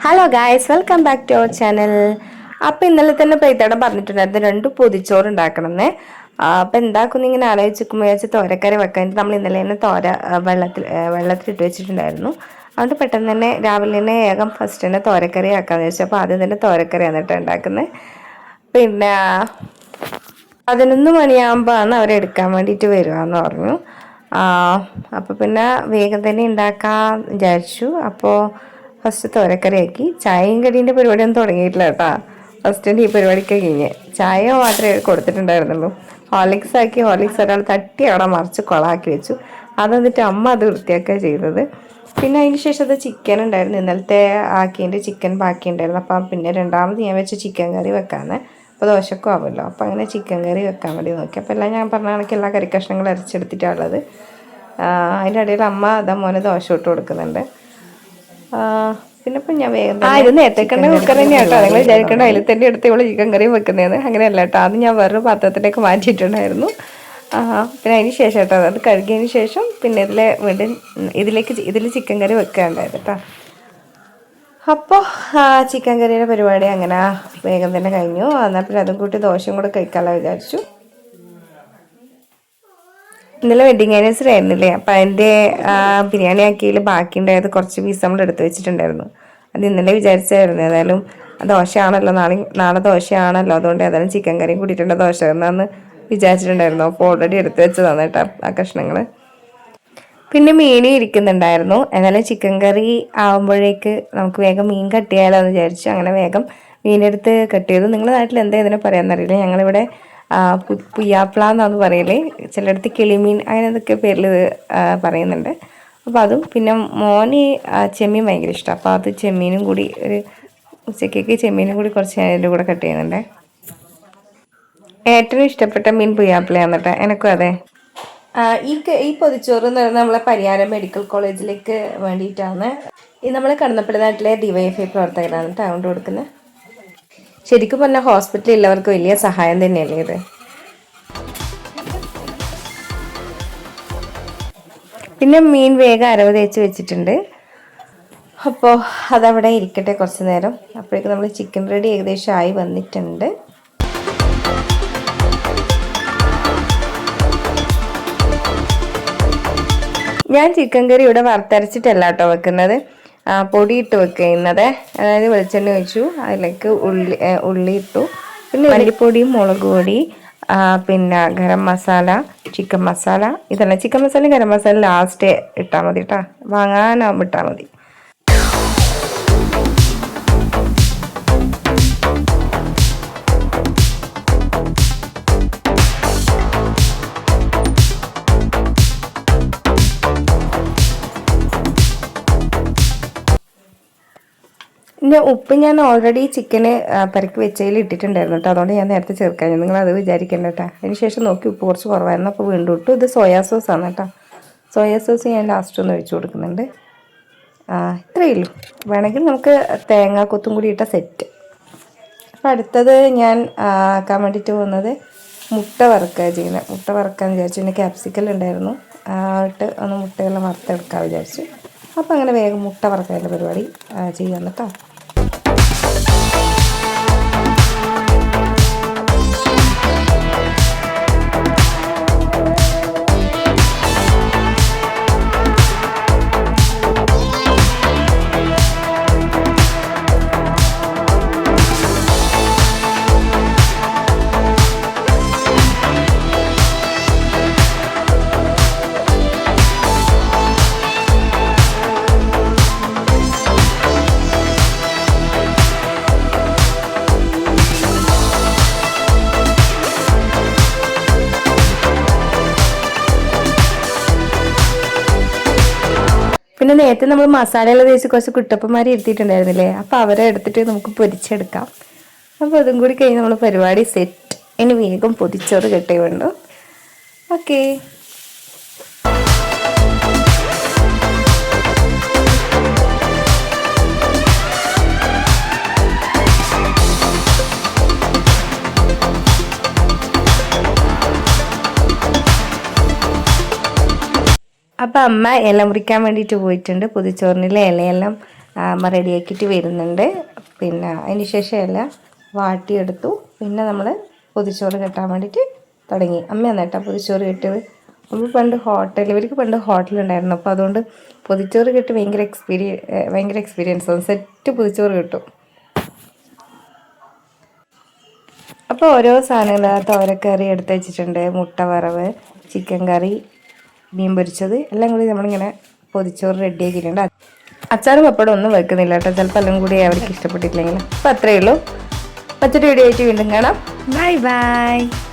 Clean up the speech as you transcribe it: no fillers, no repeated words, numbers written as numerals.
Hello guys, welcome back to our channel. അപ്പം ഇന്നലെ തന്നെ പെയ്ത്തടം പറഞ്ഞിട്ടുണ്ടായിരുന്നു 2 പൊതിച്ചോറ് ഉണ്ടാക്കണമെന്ന്. അപ്പം എന്താക്കുന്നു ഇങ്ങനെ ആലോചിക്കുമ്പോൾ വിചാരിച്ച് തോരക്കറി വെക്കാൻ. നമ്മൾ ഇന്നലെ തന്നെ വെള്ളത്തിലിട്ട് വെച്ചിട്ടുണ്ടായിരുന്നു. അതുകൊണ്ട് പെട്ടെന്ന് തന്നെ രാവിലെ തന്നെ ഫസ്റ്റ് തന്നെ തോരക്കറി ആക്കാമെന്ന് വിചാരിച്ചു. അപ്പോൾ ആദ്യം തന്നെ തോരക്കറിയാണ് കേട്ടോ ഉണ്ടാക്കുന്നത്. പിന്നെ 11 മണിയാകുമ്പോഴാണ് അവരെടുക്കാൻ വേണ്ടിയിട്ട് വരുവാന്ന് പറഞ്ഞു. അപ്പോൾ പിന്നെ വേഗം തന്നെ ഉണ്ടാക്കാൻ വിചാരിച്ചു. അപ്പോൾ ഫസ്റ്റ് തോരക്കറിയാക്കി. ചായയും കടീൻ്റെ പരിപാടിയൊന്നും തുടങ്ങിയിട്ടില്ല കേട്ടോ. ഫസ്റ്റ് ഈ പരിപാടിക്ക് കഴിഞ്ഞ് ചായ മാത്രമേ കൊടുത്തിട്ടുണ്ടായിരുന്നുള്ളൂ. ഹോർലിക്സ് ഒരാൾ തട്ടി അവിടെ മറിച്ച് കൊളാക്കി വെച്ചു. അത് എന്നിട്ട് അമ്മ അത് വൃത്തിയാക്കുക ചെയ്തത്. പിന്നെ അതിന് ശേഷം അത് ചിക്കൻ ഉണ്ടായിരുന്നു. ഇന്നലത്തെ ആക്കിയതിൻ്റെ ചിക്കൻ ബാക്കി ഉണ്ടായിരുന്നു. അപ്പം പിന്നെ രണ്ടാമത് ഞാൻ വെച്ച് ചിക്കൻ കറി വെക്കാമെന്ന്. അപ്പോൾ ദോശക്കും ആവുമല്ലോ. അപ്പോൾ അങ്ങനെ ചിക്കൻ കറി വെക്കാൻ വേണ്ടി നോക്കി. അപ്പോൾ എല്ലാം ഞാൻ പറഞ്ഞ കണക്ക് എല്ലാ കറി കഷ്ണങ്ങളും അരച്ചെടുത്തിട്ടാണുള്ളത്. അതിൻ്റെ ഇടയിൽ അമ്മ മോനെ ദോശ ഇട്ട് കൊടുക്കുന്നുണ്ട്. പിന്നെ ഇപ്പം ഞാൻ വേഗം ഇത് നേരത്തേക്കണ്ട കുക്കർ തന്നെയാണ് കേട്ടോ. നിങ്ങൾ വിചാരിക്കേണ്ട അതിൽ തന്നെ എടുത്ത് ഇവള് ചിക്കൻ കറിയും വെക്കുന്നതെന്ന്. അങ്ങനെയല്ല കേട്ടോ. അത് ഞാൻ വേറൊരു പാത്രത്തിലേക്ക് മാറ്റിയിട്ടുണ്ടായിരുന്നു. പിന്നെ അതിന് ശേഷം കേട്ടോ, അത് കഴുകിയതിന് ശേഷം പിന്നെ ഇതിൽ ചിക്കൻ കറി വെക്കാനുണ്ടായിരുന്നു കേട്ടോ. അപ്പോൾ ചിക്കൻ കറിയുടെ പരിപാടി അങ്ങനെ വേഗം തന്നെ കഴിഞ്ഞു. എന്നാൽ പിന്നെ അതും കൂട്ടി ദോശയും കൂടെ കഴിക്കാമല്ലോ വിചാരിച്ചു. ഇന്നലെ വെഡിങ് ആനിവേഴ്സറി ആയിരുന്നില്ലേ. അപ്പം അതിൻ്റെ ബിരിയാണി ആക്കിയതിൽ ബാക്കി ഉണ്ടായത് കുറച്ച് പീസ് നമ്മൾ എടുത്ത് വെച്ചിട്ടുണ്ടായിരുന്നു. അത് ഇന്നലെ വിചാരിച്ചായിരുന്നു. ഏതായാലും ദോശയാണല്ലോ, നാളെ ദോശയാണല്ലോ, അതുകൊണ്ട് ഏതായാലും ചിക്കൻ കറിയും കൂട്ടിയിട്ടുണ്ട് ദോശ എന്നാന്ന് വിചാരിച്ചിട്ടുണ്ടായിരുന്നു. അപ്പോൾ ഓൾറെഡി എടുത്ത് വെച്ചതാണ് കേട്ടോ ആ കഷ്ണങ്ങൾ. പിന്നെ മീൻ ഇരിക്കുന്നുണ്ടായിരുന്നു. എന്നാലും ചിക്കൻ കറി ആകുമ്പോഴേക്ക് നമുക്ക് വേഗം മീൻ കട്ട് ചെയ്യാമല്ലോ എന്ന് വിചാരിച്ചു. അങ്ങനെ വേഗം മീനെടുത്ത് കട്ട് ചെയ്തു. നിങ്ങളുടെ നാട്ടിൽ എന്താ ഇതിനെ പറയാമെന്നറിയില്ല. ഞങ്ങളിവിടെ പുയ്യാപ്ല എന്നാന്ന് പറയല്. ചിലയിടത്ത് കിളിമീൻ അങ്ങനെ എന്തൊക്കെ പേരിൽ പറയുന്നുണ്ട്. അപ്പോൾ അതും പിന്നെ മോന് ചെമ്മീൻ ഭയങ്കര ഇഷ്ടമാണ്. അപ്പോൾ അത് ചെമ്മീനും കൂടി ഒരു ഉച്ചക്കേക്ക് ചെമ്മീനും കൂടി കുറച്ച് അതിൻ്റെ കൂടെ കട്ട് ചെയ്യുന്നുണ്ട്. ഏറ്റവും ഇഷ്ടപ്പെട്ട മീൻ പുയ്യാപ്ലയാണ് കേട്ടോ. എനക്കും അതെ. ഈ പൊതിച്ചോറ് എന്ന് പറയുന്നത് നമ്മളെ പരിയാരം മെഡിക്കൽ കോളേജിലേക്ക് വേണ്ടിയിട്ടാണ്. ഇത് നമ്മൾ കടന്നപ്പള്ളി നാട്ടിലെ DYFI പ്രവർത്തകരാണ് കേട്ടോ അതുകൊണ്ട് കൊടുക്കുന്നത്. ശരിക്കും പറഞ്ഞാൽ ഹോസ്പിറ്റലിൽ ഉള്ളവർക്ക് വലിയ സഹായം തന്നെയല്ലേ ഇത്. പിന്നെ മീൻ വേഗം അരവ് തേച്ച് വെച്ചിട്ടുണ്ട്. അപ്പോൾ അതവിടെ ഇരിക്കട്ടെ കുറച്ച് നേരം. അപ്പോഴേക്കും നമ്മൾ ചിക്കൻ റെഡി ഏകദേശം ആയി വന്നിട്ടുണ്ട്. ഞാൻ ചിക്കൻ കറി ഇവിടെ വറുത്തരച്ചിട്ടല്ല കേട്ടോ വെക്കുന്നത്, പൊടിയിട്ട് വെക്കുന്നത്. അതായത് വെളിച്ചെണ്ണ ഒഴിച്ചു, അതിലേക്ക് ഉള്ളി ഇട്ടു, പിന്നെ മല്ലിപ്പൊടി, മുളക് പൊടി, പിന്നെ ഗരം മസാല, ചിക്കൻ മസാല. ഇതല്ല, ചിക്കൻ മസാലയും ഗരം മസാല ലാസ്റ്റ് ഇട്ടാൽ മതി കേട്ടോ, വാങ്ങാനാവുമ്പോൾ ഇട്ടാൽ മതി. പിന്നെ ഉപ്പ് ഞാൻ ഓൾറെഡി ചിക്കന് പെരക്കി വെച്ചതിൽ ഇട്ടിട്ടുണ്ടായിരുന്നു കേട്ടോ, അതുകൊണ്ട് ഞാൻ നേരത്തെ ചേർക്കാൻ. നിങ്ങൾ അത് വിചാരിക്കേണ്ട കേട്ടോ. അതിന് ശേഷം നോക്കി ഉപ്പ് കുറച്ച് കുറവായിരുന്നു, അപ്പോൾ വീണ്ടും ഇട്ടു. ഇത് സോയാ സോസാണ് കേട്ടോ. സോയാ സോസ് ഞാൻ ലാസ്റ്റ് ഒന്ന് ഒഴിച്ചു കൊടുക്കുന്നുണ്ട്. ഇത്രയേ ഉള്ളൂ. വേണമെങ്കിൽ നമുക്ക് തേങ്ങാക്കൊത്തും കൂടി ഇട്ട സെറ്റ്. അപ്പോൾ അടുത്തത് ഞാൻ ആക്കാൻ വേണ്ടിയിട്ട് പോകുന്നത് മുട്ട വറുക്കുക ചെയ്യുന്നത്. മുട്ട വറുക്കാമെന്ന് വിചാരിച്ചു. പിന്നെ ക്യാപ്സിക്കൽ ഉണ്ടായിരുന്നു, ഇട്ട് ഒന്ന് മുട്ടയെല്ലാം വറുത്തെടുക്കാൻ വിചാരിച്ചു. അപ്പോൾ അങ്ങനെ വേഗം മുട്ട വറുക്കാനുള്ള പരിപാടി ചെയ്യാം കേട്ടോ. പിന്നെ നേരത്തെ നമ്മൾ മസാലയെല്ലാം തേച്ച് കുറച്ച് കുട്ടപ്പന്മാരെ ഇരുത്തിയിട്ടുണ്ടായിരുന്നില്ലേ, അപ്പോൾ അവരെ എടുത്തിട്ട് നമുക്ക് പൊരിച്ചെടുക്കാം. അപ്പോൾ അതും കൂടി കഴിഞ്ഞ് നമ്മൾ പരിപാടി സെറ്റ്. ഇനി വേഗം പൊതിച്ചോറ് കെട്ടേ വേണ്ടു. ഓക്കേ. അപ്പം അമ്മ ഇല മുറിക്കാൻ വേണ്ടിയിട്ട് പോയിട്ടുണ്ട്. പൊതിച്ചോറിനിലെ ഇലയെല്ലാം അമ്മ റെഡിയാക്കിയിട്ട് വരുന്നുണ്ട്. പിന്നെ അതിന് ശേഷം എല്ലാം വാട്ടിയെടുത്തു. പിന്നെ നമ്മൾ പൊതിച്ചോറ് കെട്ടാൻ വേണ്ടിയിട്ട് തുടങ്ങി. അമ്മയാണ് കേട്ടോ പൊതിച്ചോറ് കെട്ടിയത്. നമ്മൾ ഇവർക്ക് പണ്ട് ഹോട്ടലുണ്ടായിരുന്നു. അപ്പോൾ അതുകൊണ്ട് പൊതിച്ചോറ് കെട്ടി ഭയങ്കര എക്സ്പീരിയൻസ് സെറ്റ് പൊതിച്ചോറ് കിട്ടും. അപ്പോൾ ഓരോ സാധനങ്ങൾ തോരക്കറി എടുത്ത് വെച്ചിട്ടുണ്ട്, മുട്ട വറവ്, ചിക്കൻ കറി, മീൻ പൊരിച്ചത് എല്ലാം കൂടി നമ്മളിങ്ങനെ പൊതിച്ചോറ് റെഡിയാക്കിയിട്ടുണ്ട്. അച്ചാറും പപ്പടം ഒന്നും വെക്കുന്നില്ല കേട്ടോ, ചിലപ്പോൾ എല്ലാം കൂടി അവർക്ക് ഇഷ്ടപ്പെട്ടിട്ടില്ലെങ്കിൽ. അപ്പോൾ അത്രയേ ഉള്ളൂ. മറ്റൊരു വീഡിയോ ആയിട്ട് വീണ്ടും കാണാം. Bye bye.